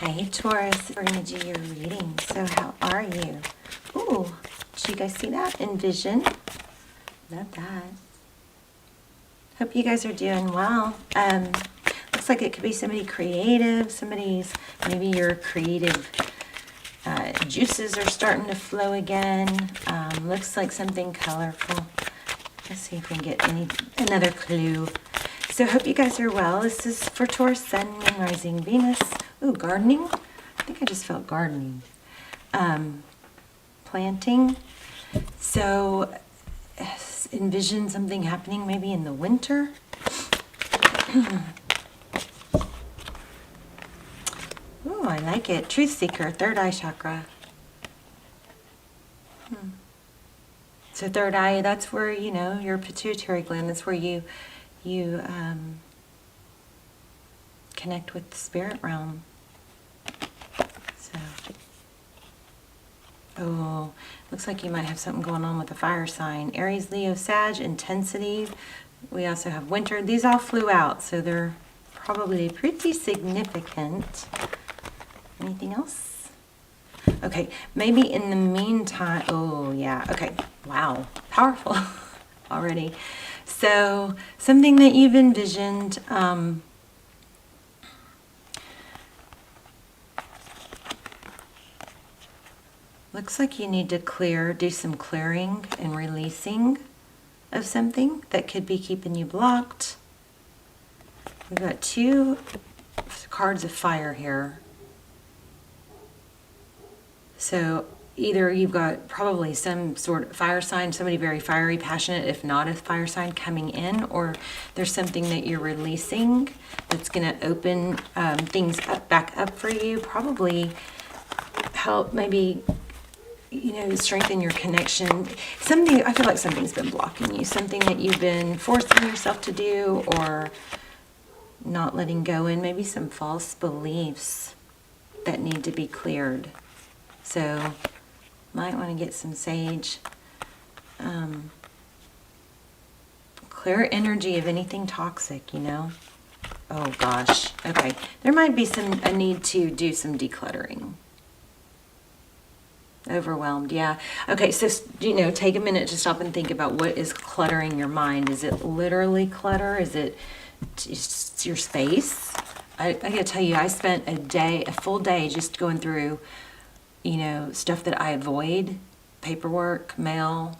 Hey Taurus, we're going to do your reading. So how are you? Ooh, did you guys see that? Envision. Love that. Hope you guys are doing well. Looks like it could be somebody creative, maybe your creative juices are starting to flow again. Looks like something colorful. Let's see if we can get another clue. So hope you guys are well. This is for Taurus, Sun, Moon, Rising, Venus. Ooh, gardening. I think I just felt gardening. Planting. So envision something happening maybe in the winter. Ooh, I like it. Truth seeker, third eye chakra. So third eye, that's where, your pituitary gland, that's where you connect with the spirit realm. So, oh, looks like you might have something going on with the fire sign. Aries, Leo, Sag, intensity. We also have winter. These all flew out, so they're probably pretty significant. Anything else? Okay, maybe in the meantime, oh yeah, okay, wow, powerful already. So something that you've envisioned, looks like you need to do some clearing and releasing of something that could be keeping you blocked. We've got two cards of fire here. So either you've got probably some sort of fire sign, somebody very fiery, passionate, if not a fire sign coming in, or there's something that you're releasing that's going to open things back up for you, probably help maybe, strengthen your connection. I feel like something's been blocking you, something that you've been forcing yourself to do or not letting go in, maybe some false beliefs that need to be cleared. So, might want to get some sage. Clear energy of anything toxic, Oh gosh. Okay. There might be a need to do some decluttering. Overwhelmed, yeah. Okay, so, take a minute to stop and think about what is cluttering your mind. Is it literally clutter? Is it just your space? I gotta tell you, I spent a full day just going through stuff that I avoid, paperwork, mail,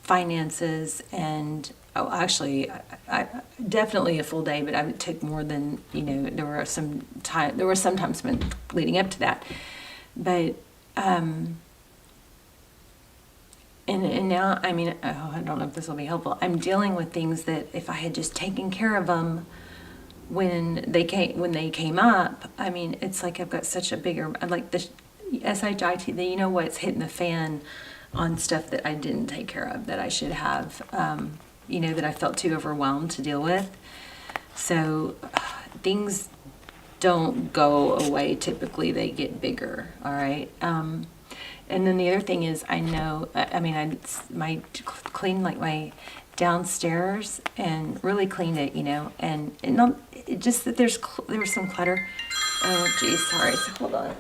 finances, and actually, I definitely a full day, but it took more than, there were some times leading up to that, but, and now, I don't know if this will be helpful. I'm dealing with things that if I had just taken care of them when they came up, it's like I've got such a bigger, like the SHIT, what's hitting the fan on stuff that I didn't take care of, that I should have, that I felt too overwhelmed to deal with. So things don't go away typically, they get bigger, all right? And then the other thing is, I cleaned like my downstairs and really cleaned it, and it just that there was some clutter. Oh geez, sorry, so hold on.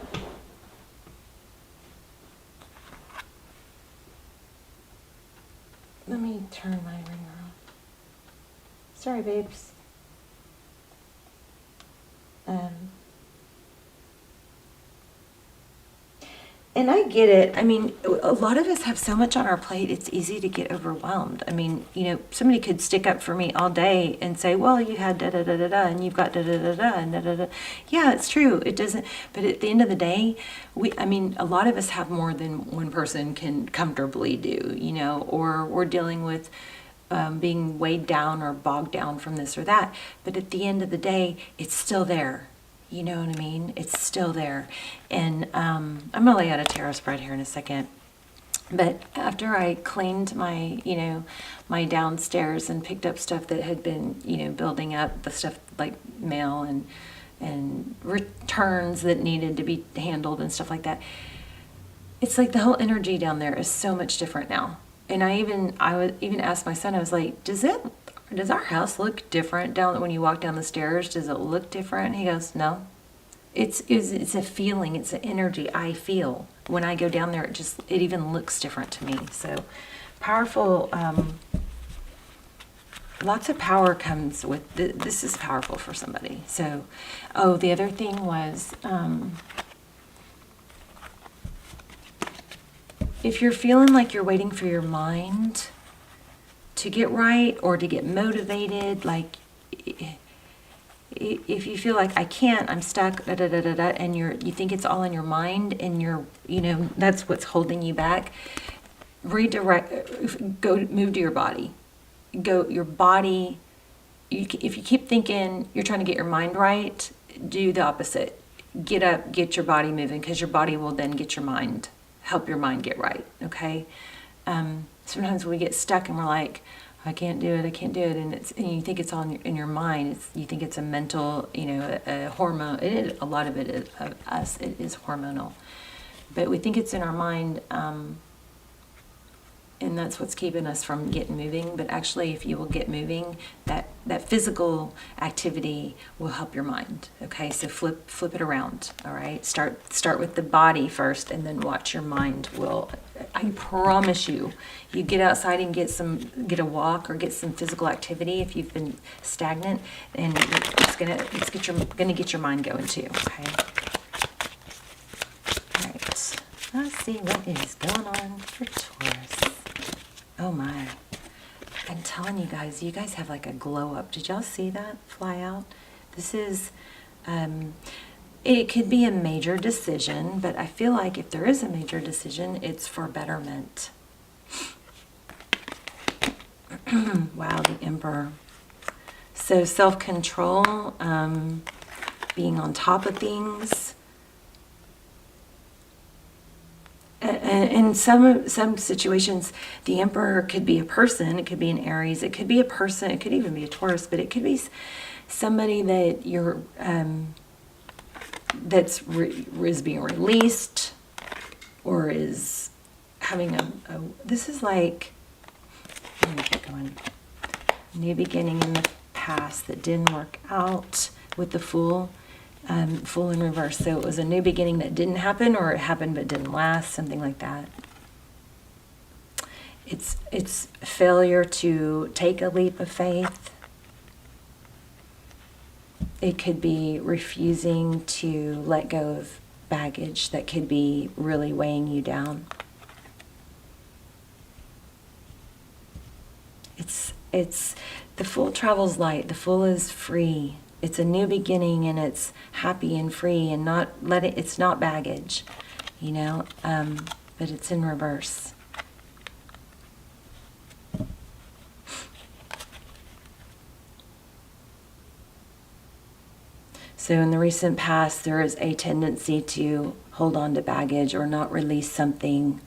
Let me turn my ringer off. Sorry, babes. And I get it. A lot of us have so much on our plate, it's easy to get overwhelmed. Somebody could stick up for me all day and say, well, you had da-da-da-da-da, and you've got da-da-da-da, and da-da-da. Yeah, it's true. It doesn't, but at the end of the day, a lot of us have more than one person can comfortably do, or we're dealing with being weighed down or bogged down from this or that. But at the end of the day, it's still there. You know what I mean? It's still there. And I'm going to lay out a tarot spread here in a second. But after I cleaned my, my downstairs and picked up stuff that had been, building up, the stuff like mail and returns that needed to be handled and stuff like that, it's like the whole energy down there is so much different now. And I would even ask my son, I was like, does our house look different when you walk down the stairs? Does it look different? He goes, no, it's a feeling, it's an energy I feel. When I go down there, it even looks different to me. So powerful, lots of power comes with, this is powerful for somebody. So, oh, the other thing was, if you're feeling like you're waiting for your mind to get right or to get motivated, like if you feel like I can't, I'm stuck, da da da da da, and you think it's all in your mind, and that's what's holding you back. Move to your body. Your body. If you keep thinking you're trying to get your mind right, do the opposite. Get up, get your body moving, because your body will then help your mind get right. Okay. Sometimes we get stuck and we're like, I can't do it, and you think it's all in your mind. You think it's a mental, a hormone. A lot of it is, of us, it is hormonal, but we think it's in our mind, and that's what's keeping us from getting moving. But actually, if you will get moving, that physical activity will help your mind. Okay, so flip it around. All right, start with the body first, and then watch your mind. I promise you, you get outside and get a walk or get some physical activity. If you've been stagnant, and it's gonna get your mind going too. Okay. All right. Let's see what is going on for Taurus. Oh my. I'm telling you guys have like a glow up. Did y'all see that fly out? This is, it could be a major decision, but I feel like if there is a major decision, it's for betterment. Wow, the Emperor. So self-control, being on top of things. In some situations, the Emperor could be a person. It could be an Aries. It could be a person. It could even be a Taurus. But it could be somebody that you're is being released, or is having this is like, let me keep going. New beginning in the past that didn't work out with the Fool. Fool in reverse. So it was a new beginning that didn't happen, or it happened but didn't last, something like that. It's failure to take a leap of faith. It could be refusing to let go of baggage that could be really weighing you down. It's the Fool travels light. The Fool is free. It's a new beginning, and it's happy and free, and it's not baggage, but it's in reverse. So in the recent past, there is a tendency to hold on to baggage or not release something,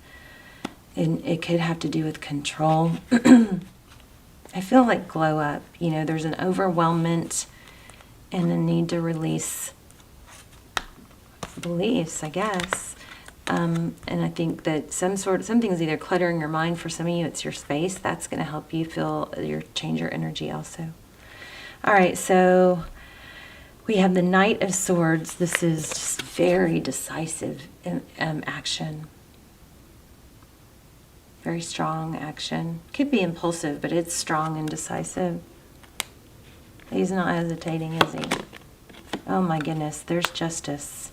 and it could have to do with control. I feel like glow up, there's an overwhelmment and a need to release beliefs, I guess. And I think that something's either cluttering your mind. For some of you, it's your space. That's going to help you change your energy also. All right, so we have the Knight of Swords. This is just very decisive action. Very strong action. Could be impulsive, but it's strong and decisive. He's not hesitating, is he? Oh my goodness, there's justice.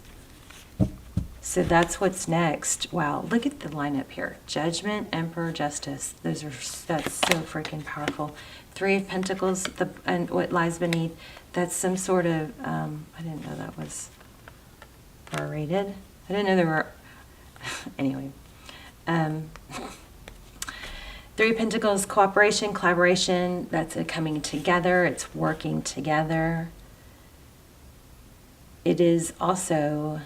So that's what's next. Wow, look at the lineup here. Judgment, Emperor, Justice. That's so freaking powerful. Three of Pentacles, and what lies beneath. That's some sort of, I didn't know that was R-rated. I didn't know there were, anyway. Three of Pentacles, cooperation, collaboration, that's a coming together, it's working together. It is also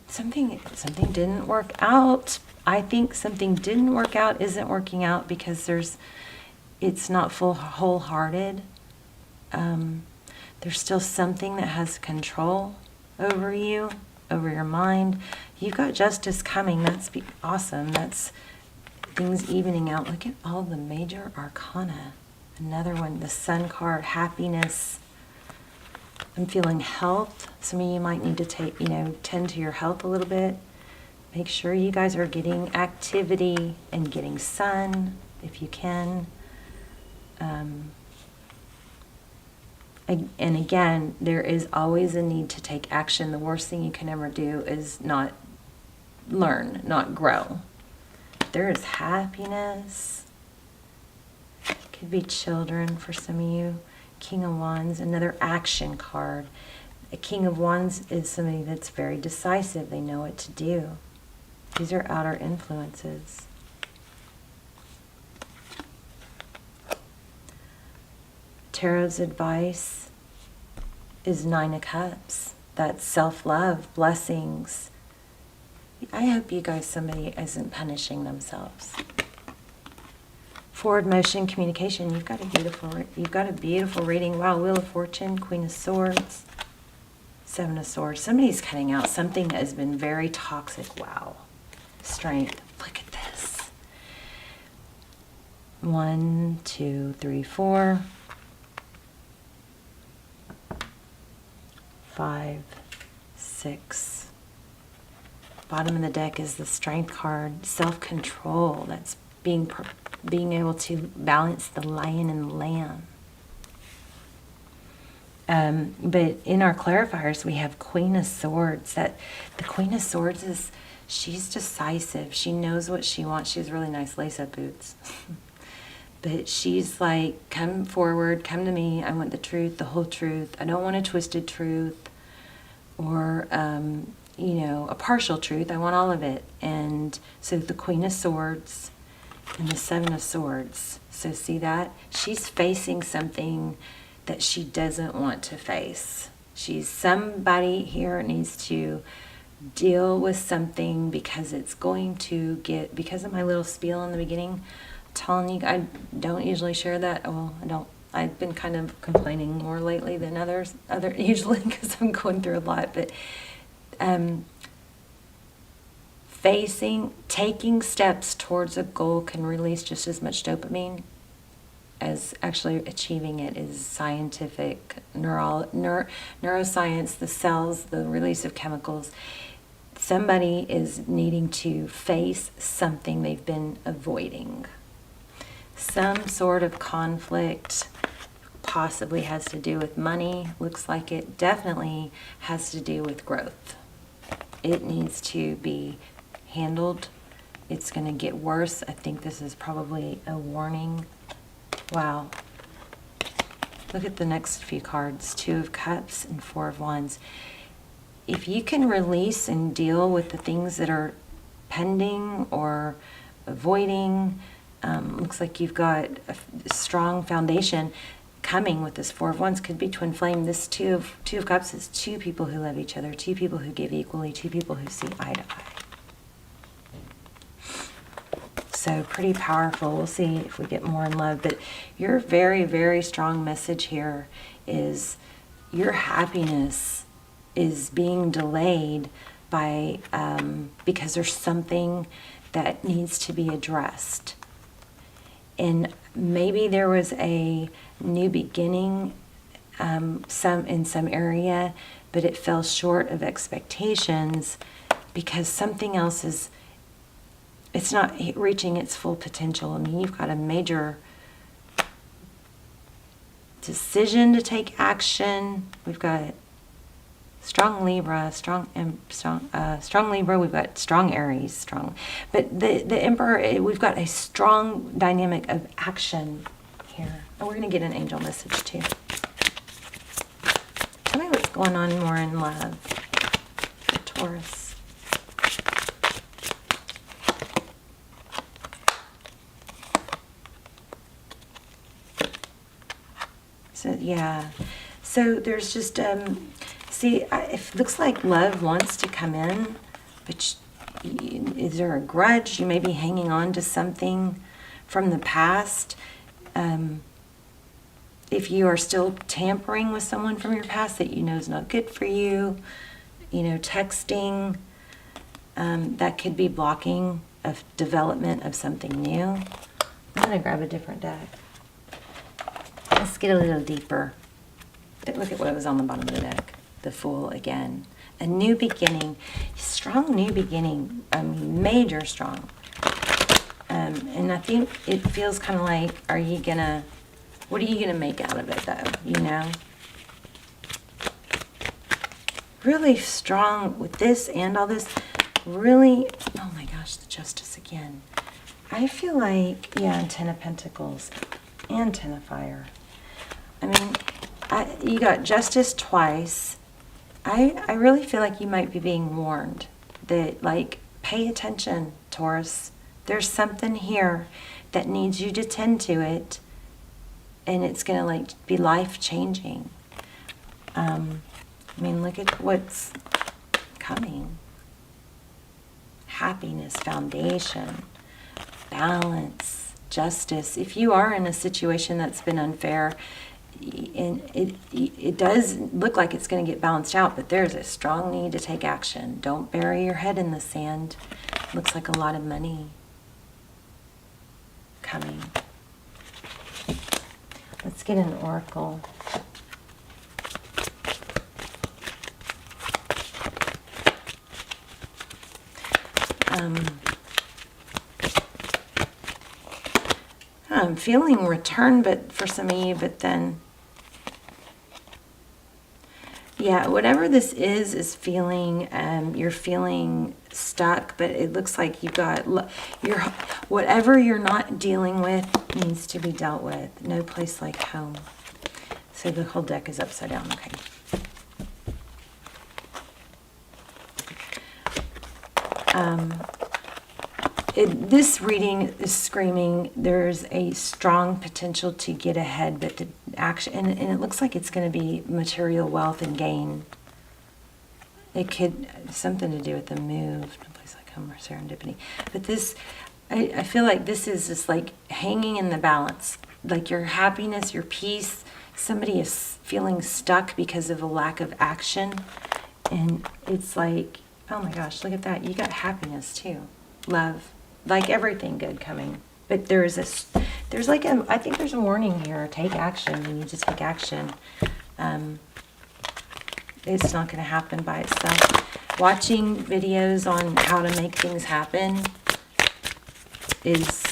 something didn't work out. I think something didn't work out, isn't working out because it's not wholehearted. There's still something that has control over you, over your mind. You've got justice coming. That's awesome. That's things evening out. Look at all the major arcana. Another one, the Sun card, happiness. I'm feeling health. Some of you might need to take, tend to your health a little bit. Make sure you guys are getting activity and getting sun if you can. And again, there is always a need to take action. The worst thing you can ever do is not learn, not grow. There is happiness. Could be children for some of you. King of Wands, another action card. A King of Wands is somebody that's very decisive. They know what to do. These are outer influences. Tarot's advice is 9 of Cups. That's self-love, blessings. I hope you guys, somebody isn't punishing themselves. Forward motion, communication. You've got a beautiful reading. Wow, Wheel of Fortune, Queen of Swords, 7 of Swords. Somebody's cutting out something that has been very toxic. Wow. Strength. Look at this. 1, 2, 3, 4. 5, 6. Bottom of the deck is the Strength card. Self-control. That's being able to balance the lion and the lamb. But in our clarifiers, we have Queen of Swords. That the Queen of Swords is, she's decisive. She knows what she wants. She has really nice lace-up boots. But she's like, come forward, come to me. I want the truth, the whole truth. I don't want a twisted truth or, a partial truth. I want all of it. And so the Queen of Swords and the 7 of Swords. So see that? She's facing something that she doesn't want to face. Somebody here needs to deal with something because it's going to get, because of my little spiel in the beginning, telling you, I don't usually share that. Well, I don't. I've been kind of complaining more lately than usually because I'm going through a lot. But taking steps towards a goal can release just as much dopamine as actually achieving it. Is scientific neuroscience, the cells, the release of chemicals. Somebody is needing to face something they've been avoiding. Some sort of conflict, possibly has to do with money. Looks like it definitely has to do with growth. It needs to be handled. It's going to get worse. I think this is probably a warning. Wow. Look at the next few cards. 2 of Cups and 4 of Wands. If you can release and deal with the things that are pending or avoiding, looks like you've got a strong foundation coming with this 4 of Wands. Could be twin flame. This two of Cups is 2 people who love each other, 2 people who give equally, 2 people who see eye to eye. So pretty powerful. We'll see if we get more in love. But your very, very strong message here is your happiness is being delayed by because there's something that needs to be addressed. And maybe there was a new beginning in some area, but it fell short of expectations because something else it's not reaching its full potential. I mean, you've got a major decision to take action. We've got strong Libra, strong Libra. We've got strong Aries, strong. But the Emperor, we've got a strong dynamic of action here. And we're going to get an angel message too. Tell me what's going on more in love for Taurus. So yeah, so there's just it looks like love wants to come in, but is there a grudge? You may be hanging on to something from the past. If you are still tampering with someone from your past that you know is not good for you, texting, that could be blocking of development of something new. I'm going to grab a different deck. Let's get a little deeper. Look at what was on the bottom of the deck. The Fool again. A new beginning. Strong new beginning. Major strong. And I think it feels kind of like, what are you going to make out of it though? You know? Really strong with this and all this. Really, oh my gosh, the Justice again. I feel like, yeah, and Ten of Pentacles and Ten of Fire. I mean, you got Justice twice. I really feel like you might be being warned that, like, pay attention, Taurus. There's something here that needs you to tend to it, and it's going to, like, be life-changing. I mean, look at what's coming. Happiness, foundation, balance, justice. If you are in a situation that's been unfair, and it does look like it's going to get balanced out, but there's a strong need to take action. Don't bury your head in the sand. Looks like a lot of money coming. Let's get an oracle. I'm feeling return, but for some of you, but then, yeah, whatever this is feeling, you're feeling stuck, but it looks like you've got, whatever you're not dealing with needs to be dealt with. No place like home. So the whole deck is upside down, okay. This reading is screaming there's a strong potential to get ahead, but the action, and it looks like it's going to be material wealth and gain. It could something to do with the move, a place like home or serendipity. But this, I feel like this is just like hanging in the balance, like your happiness, your peace. Somebody is feeling stuck because of a lack of action, and it's like, oh my gosh, look at that! You got happiness too, love. Like everything good coming, but I think there's a warning here. Take action. You need to take action. It's not going to happen by itself. Watching videos on how to make things happen is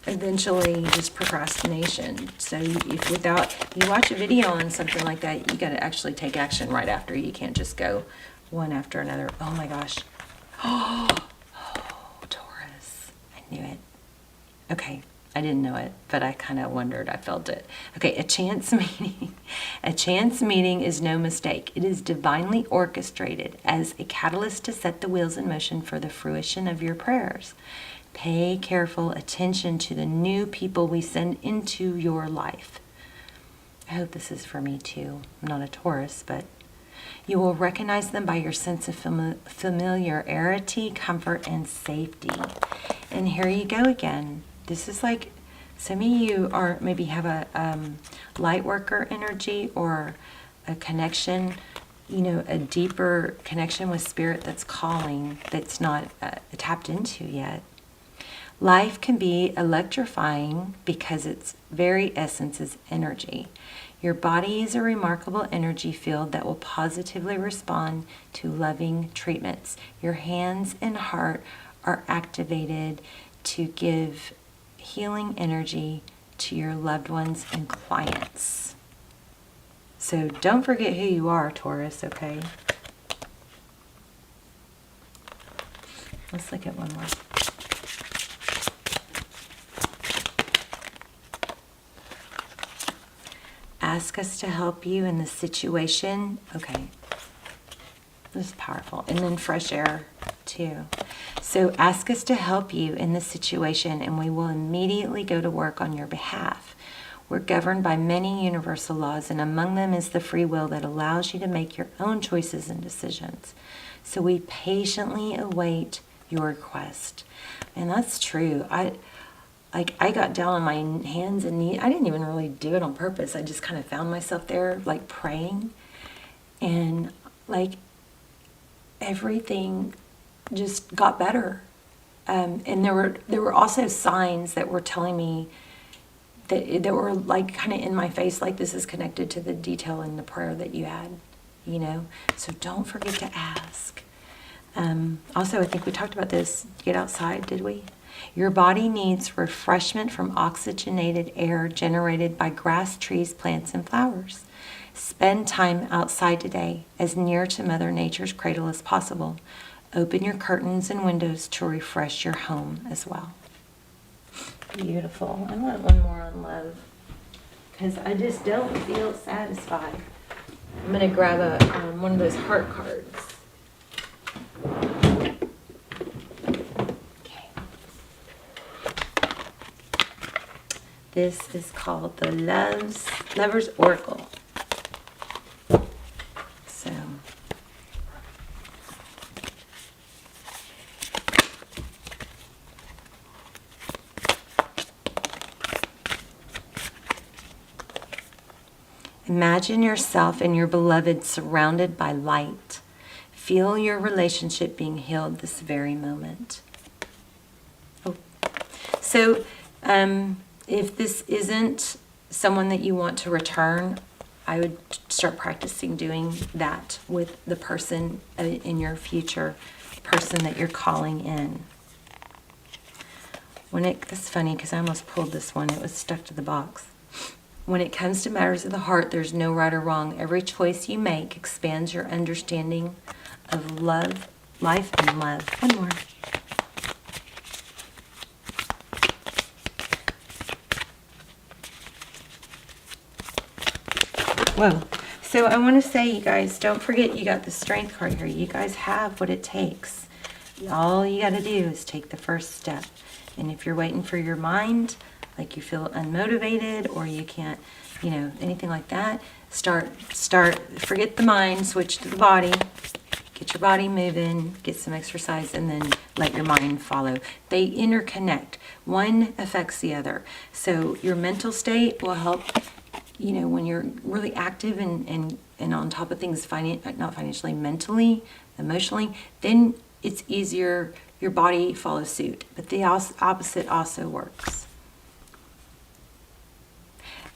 eventually just procrastination. So if you watch a video on something like that, you got to actually take action right after. You can't just go one after another. Oh my gosh. Oh, Taurus. I knew it. Okay, I didn't know it, but I kind of wondered. I felt it. Okay, a chance meeting. A chance meeting is no mistake. It is divinely orchestrated as a catalyst to set the wheels in motion for the fruition of your prayers. Pay careful attention to the new people we send into your life. I hope this is for me too. I'm not a Taurus, but you will recognize them by your sense of familiarity, comfort, and safety. And here you go again. This is like, some of you are maybe have a light worker energy or a connection, a deeper connection with spirit that's calling, that's not tapped into yet. Life can be electrifying because its very essence is energy. Your body is a remarkable energy field that will positively respond to loving treatments. Your hands and heart are activated to give healing energy to your loved ones and clients. So don't forget who you are, Taurus, okay? Let's look at one more. Ask us to help you in the situation. Okay. This is powerful. And then fresh air, too. So ask us to help you in this situation, and we will immediately go to work on your behalf. We're governed by many universal laws, and among them is the free will that allows you to make your own choices and decisions. So we patiently await your request. And that's true. I got down on my hands and knees. I didn't even really do it on purpose. I just kind of found myself there, like praying, and like everything just got better. And there were also signs that were telling me that were like kind of in my face, like this is connected to the detail in the prayer that you had, you know. So don't forget to ask. Also, I think we talked about this. Get outside, did we? Your body needs refreshment from oxygenated air generated by grass, trees, plants, and flowers. Spend time outside today, as near to Mother Nature's cradle as possible. Open your curtains and windows to refresh your home as well. Beautiful. I want one more on love, because I just don't feel satisfied. I'm going to grab one of those heart cards. Okay. This is called the Lover's Oracle. So, imagine yourself and your beloved surrounded by light. Feel your relationship being healed this very moment. Oh. So, if this isn't someone that you want to return, I would start practicing doing that with the person in your future, person that you're calling in. That's funny because I almost pulled this one. It was stuck to the box. When it comes to matters of the heart, there's no right or wrong. Every choice you make expands your understanding of love, life, and love. One more. Whoa. So I want to say, you guys, don't forget you got the Strength card here. You guys have what it takes. All you got to do is take the first step. And if you're waiting for your mind, like you feel unmotivated or you can't, you know, anything like that, forget the mind, switch to the body. Get your body moving, get some exercise, and then let your mind follow. They interconnect. One affects the other. So your mental state will help, you know, when you're really active and on top of things, not financially, mentally, emotionally, then it's easier, your body follows suit. But the opposite also works.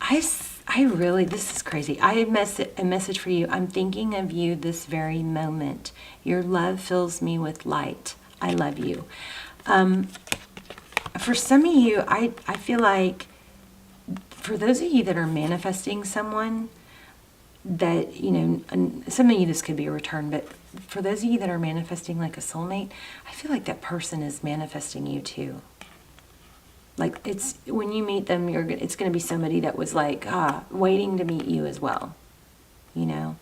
This is crazy. I have a message for you. I'm thinking of you this very moment. Your love fills me with light. I love you. For some of you, I feel like, for those of you that are manifesting someone that, you know, and some of you this could be a return, but for those of you that are manifesting like a soulmate, I feel like that person is manifesting you too. Like, it's when you meet them, it's going to be somebody that was like waiting to meet you as well, you know,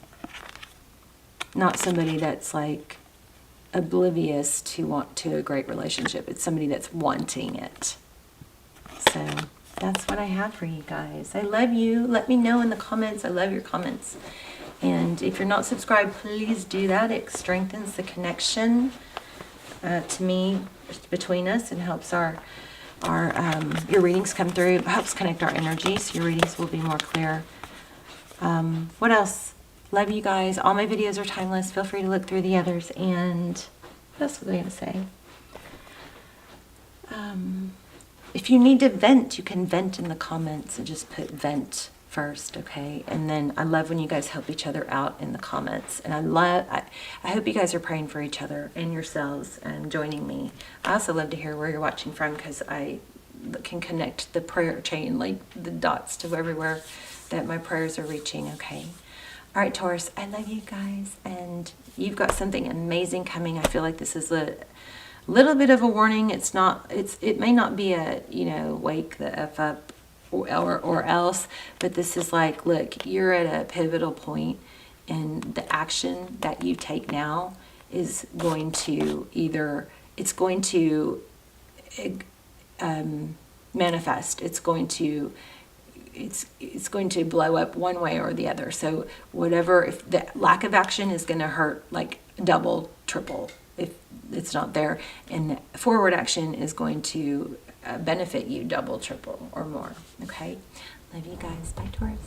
not somebody that's like oblivious to a great relationship. It's somebody that's wanting it. So that's what I have for you guys. I love you. Let me know in the comments. I love your comments. And if you're not subscribed, please do that. It strengthens the connection to me, between us, and helps your readings come through. It helps connect our energy, so your readings will be more clear. What else? Love you guys. All my videos are timeless. Feel free to look through the others. And what else was I going to say? If you need to vent, you can vent in the comments and just put vent first, okay? And then I love when you guys help each other out in the comments. And I hope you guys are praying for each other and yourselves and joining me. I also love to hear where you're watching from, because I can connect the prayer chain, like the dots, to everywhere that my prayers are reaching, okay? All right, Taurus, I love you guys, and you've got something amazing coming. I feel like this is a little bit of a warning. It may not be a, you know, wake the F up or else, but this is like, look, you're at a pivotal point, and the action that you take now is going to manifest. It's going to blow up one way or the other. So whatever, if the lack of action is going to hurt like double, triple if it's not there, and forward action is going to benefit you double, triple, or more. Okay, love you guys. Bye, Taurus.